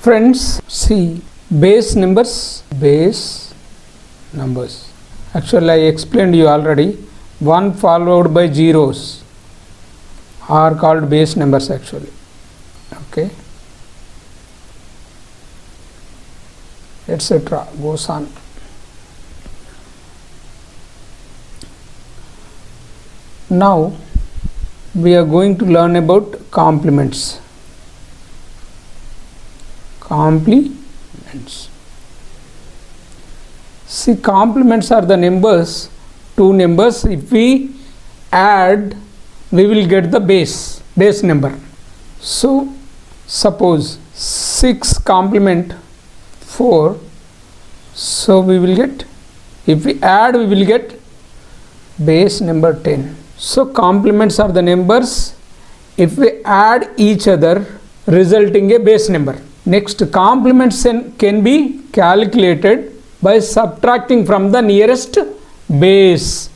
Friends, see base numbers. Actually, I explained you already. 1 followed by zeros are called base numbers actually. Okay, etc. goes on. Now we are going to learn about complements. See, complements are the numbers, two numbers. If we add, we will get the base number. So suppose 6 complement 4, so we will get, if we add, we will get base number 10. So complements are the numbers if we add each other, resulting a base number. Next, complements can be calculated by subtracting from the nearest base.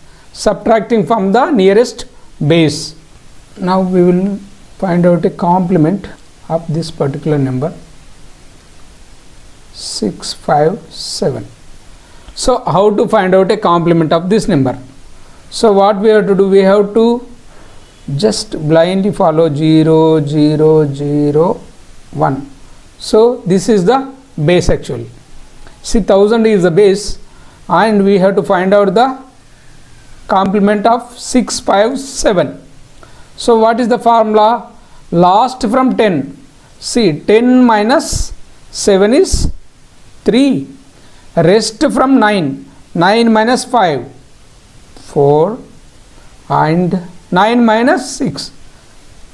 Now we will find out a complement of this particular number 657. So how to find out a complement of this number? So what we have to do, we have to just blindly follow 0 0 0 1. So this is the base actually. See, 1000 is the base and we have to find out the complement of 657. So what is the formula? Last from 10. See, 10 minus 7 is 3. Rest from 9. 9 minus 5, 4. And 9 minus 6,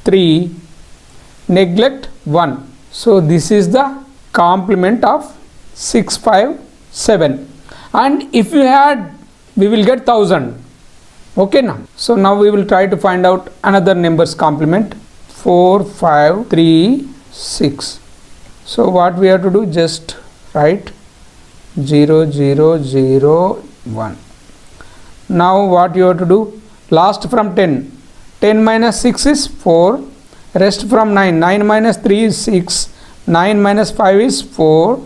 3. Neglect 1. So this is the complement of 657. And if you add, we will get 1000. Okay now. So now we will try to find out another number's complement. 4 5 3 6. So what we have to do, just write 0 0 0 1. Now what you have to do, last from 10. 10 minus 6 is 4. Rest from 9. 9 minus 3 is 6. 9 minus 5 is 4.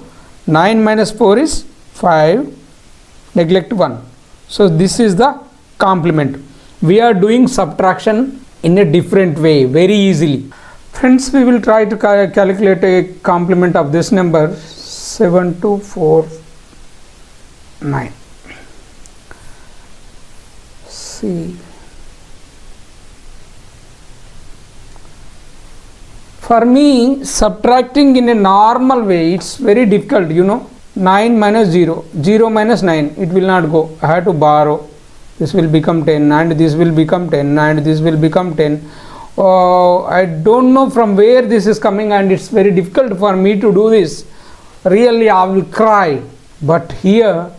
9 minus 4 is 5. Neglect 1. So this is the complement. We are doing subtraction in a different way, very easily. Friends, we will try to calculate a complement of this number 7249. See, for me, subtracting in a normal way, it's very difficult, 9 minus 0, 0 minus 9, it will not go. I have to borrow. This will become 10 and this will become 10 and this will become 10. I don't know from where this is coming and it's very difficult for me to do this. Really, I will cry. But here,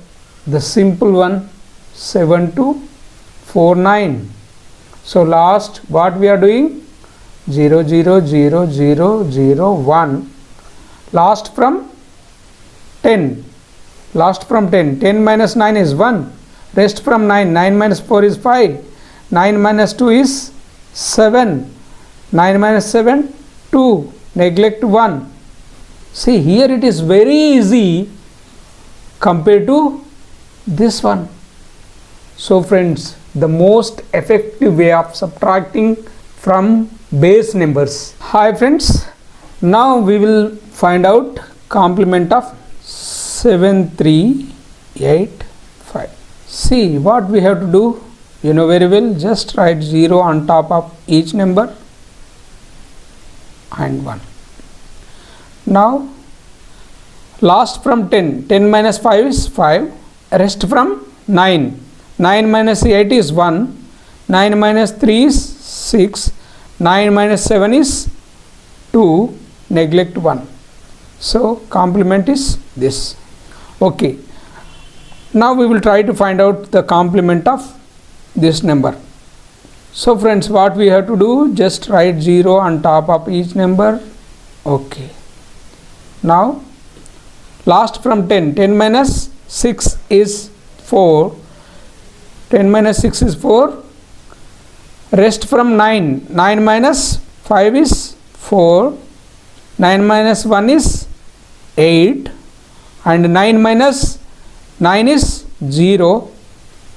the simple one, 7249. So last, what we are doing? 0 0 0 0 0 1. Last from 10. 10 minus 9 is 1. Rest from 9. 9 minus 4 is 5. 9 minus 2 is 7. 9 minus 7, 2. Neglect 1. See, here it is very easy compared to this one. So friends, the most effective way of subtracting from base numbers. Hi friends, now we will find out complement of 7385. See, what we have to do, you know very well, just write 0 on top of each number and 1. Now last from 10. 10 minus 5 is 5. Rest from 9. 9 minus 8 is 1. 9 minus 3 is 6. 9 minus 7 is 2. Neglect 1. So complement is this. Okay. Now we will try to find out the complement of this number. So friends, what we have to do, just write 0 on top of each number. Okay. Now last from 10. 10 minus 6 is 4. 10 minus 6 is 4. rest from 9, 9 minus 5 is 4, 9 minus 1 is 8, and 9 minus 9 is 0,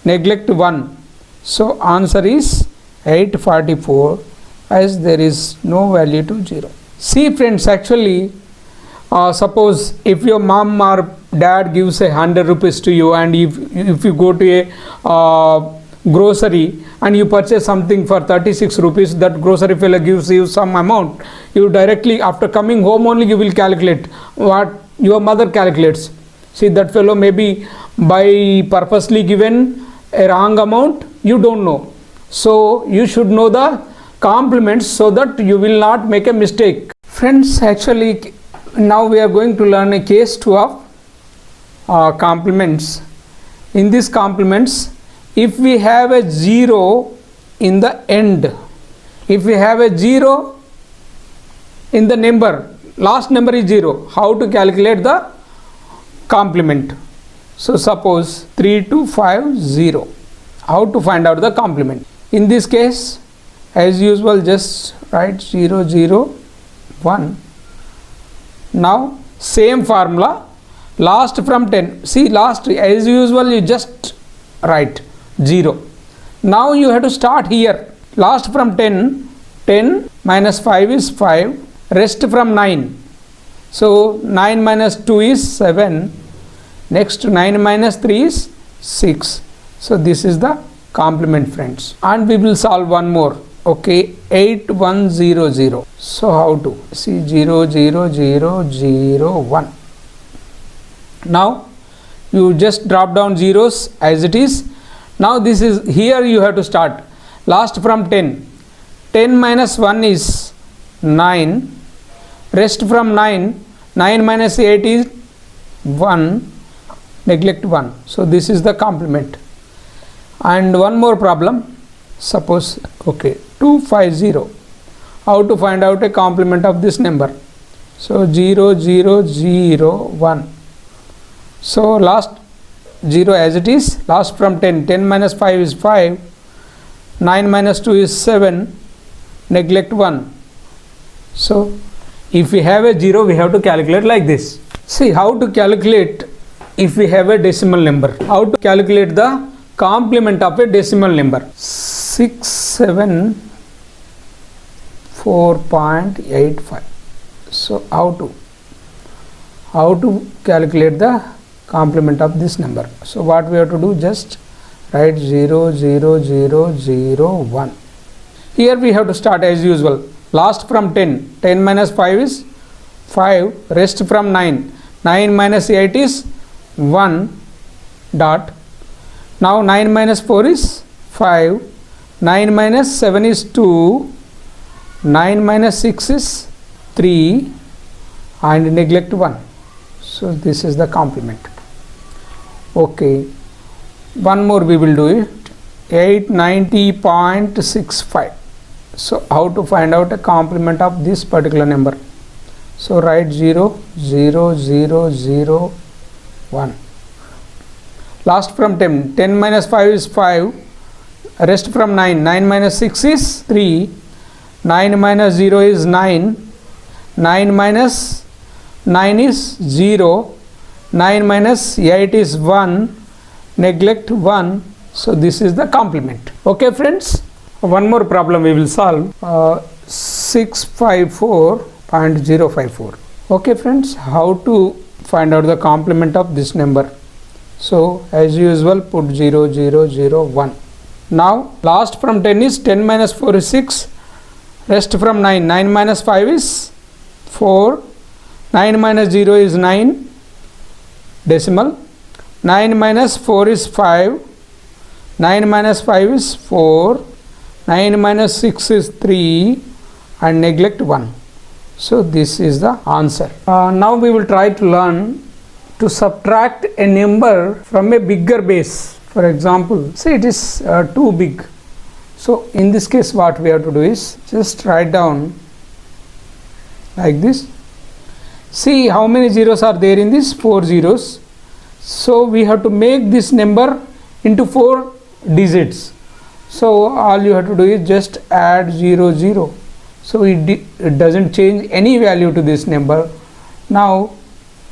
neglect 1. So answer is 844, as there is no value to 0. See friends, actually suppose if your mom or dad gives 100 rupees to you, and if you go to a grocery and you purchase something for 36 rupees, that grocery fellow gives you some amount, you directly after coming home only you will calculate what your mother calculates. See, that fellow maybe by purposely given a wrong amount, you don't know. So you should know the complements so that you will not make a mistake. Friends, actually now we are going to learn a case 2 of complements. In these complements, if we have a 0 in the end, if we have a 0 in the number, last number is 0, how to calculate the complement? So suppose 3250, how to find out the complement? In this case, as usual, just write 0 0 1. Now same formula, last from 10. See, last as usual you just write 0. Now you have to start here. Last from 10, 10 minus 5 is 5, rest from 9. So 9 minus 2 is 7. Next 9 minus 3 is 6. So this is the complement, friends. And we will solve one more. Okay, 8100. So how to? See, 0 0 0 0 1. Now you just drop down zeros as it is. Now this is, here you have to start. Last from 10. 10 minus 1 is 9. Rest from 9. 9 minus 8 is 1. Neglect 1. So this is the complement. And one more problem. Suppose, okay, 250. How to find out a complement of this number? So 0 0 0 1. So last 0 as it is. Last from 10. 10 minus 5 is 5. 9 minus 2 is 7. Neglect 1. So if we have a 0, we have to calculate like this. See how to calculate if we have a decimal number. How to calculate the complement of a decimal number? 674.85. So how to calculate the complement of this number? So what we have to do, just write 0 0 0 0 1. Here we have to start as usual. Last from 10. 10 minus 5 is 5. Rest from 9. 9 minus 8 is 1 dot. Now 9 minus 4 is 5. 9 minus 7 is 2. 9 minus 6 is 3. And neglect 1. So this is the complement. Okay. One more we will do it. 890.65. So how to find out a complement of this particular number? So write 0 0 0 0 1. Last from 10. 10 minus 5 is 5. Rest from 9. 9 minus 6 is 3. 9 minus 0 is 9. 9 minus 9 is 0. 9 minus 8 is 1. Neglect 1. So this is the complement. Okay friends, one more problem we will solve. 654.054. Okay friends, how to find out the complement of this number? So as usual, put 0 0 0 1. Now last from 10 is 10 minus 4 is 6. Rest from 9. 9 minus 5 is 4. 9 minus 0 is 9. Decimal. 9 minus 4 is 5. 9 minus 5 is 4. 9 minus 6 is 3. And neglect 1. So this is the answer. Now we will try to learn to subtract a number from a bigger base. For example, say it is too big. So in this case what we have to do is just write down like this. See how many zeros are there in this? 4 zeros. So we have to make this number into 4 digits. So all you have to do is just add 0 0. So it doesn't change any value to this number. Now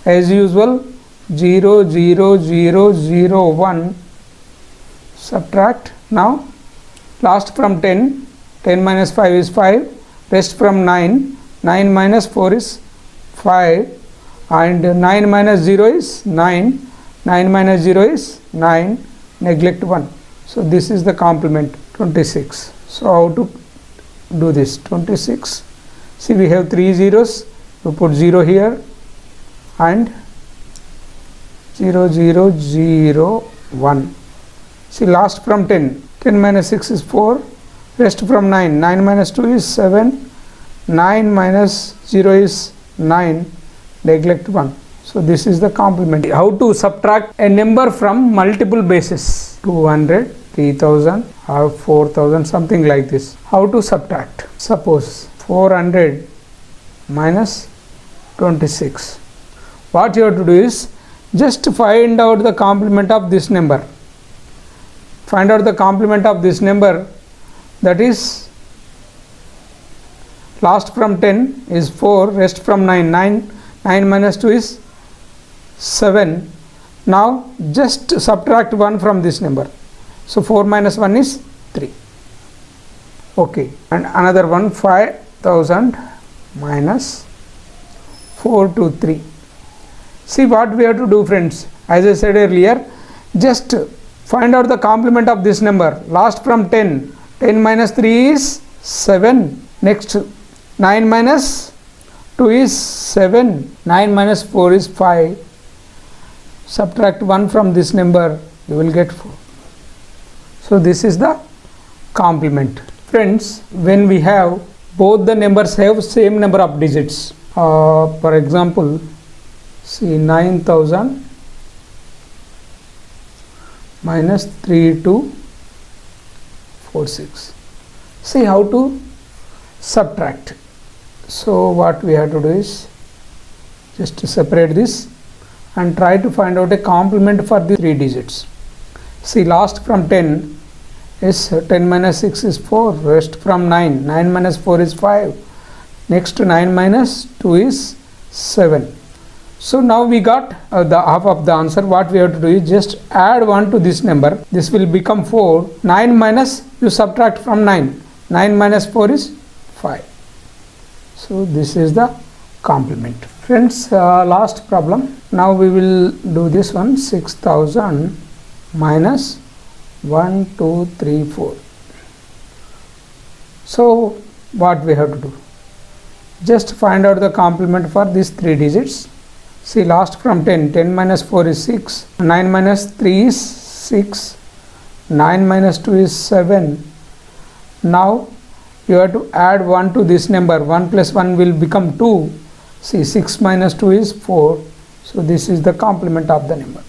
as usual, 0 0 0 0 1, subtract. Now last from 10, 10 minus 5 is 5, rest from 9, 9 minus 4 is 5, and 9 minus 0 is 9, 9 minus 0 is 9, neglect 1. So this is the complement, 26. So how to do this? 26, see we have 3 zeros, we put 0 here and 0 0 0 1. See last from 10, 10 minus 6 is 4, rest from 9, 9 minus 2 is 7, 9 minus 0 is 9, neglect 1. So this is the complement. How to subtract a number from multiple bases? 200, 3000 or 4000, something like this. How to subtract? Suppose 400 minus 26. What you have to do is just find out the complement of this number. Find out the complement of this number, that is last from 10 is 4, rest from 9, 9 minus 2 is 7. Now just subtract 1 from this number. So 4 minus 1 is 3. Okay, and another one, 5000 minus 423. See what we have to do, friends. As I said earlier, just find out the complement of this number. Last from 10, 10 minus 3 is 7. Next, 9 minus 2 is 7, 9 minus 4 is 5. Subtract 1 from this number, you will get 4. So this is the complement. Friends, when we have both the numbers have same number of digits, for example, see 9000 minus 3246. See how to subtract. So what we have to do is just to separate this and try to find out a complement for the 3 digits. See last from 10 is 10 minus 6 is 4, rest from 9, 9 minus 4 is 5, next 9 minus 2 is 7. So now we got the half of the answer. What we have to do is just add 1 to this number. This will become 4. 9 minus, you subtract from 9. 9 minus 4 is 5. So this is the complement. Friends, last problem. Now we will do this one. 6000 minus 1 2 3 4. So what we have to do? Just find out the complement for these 3 digits. See last from 10, 10 minus 4 is 6, 9 minus 3 is 6, 9 minus 2 is 7. Now you have to add 1 to this number. 1 plus 1 will become 2. See 6 minus 2 is 4. So this is the complement of the number.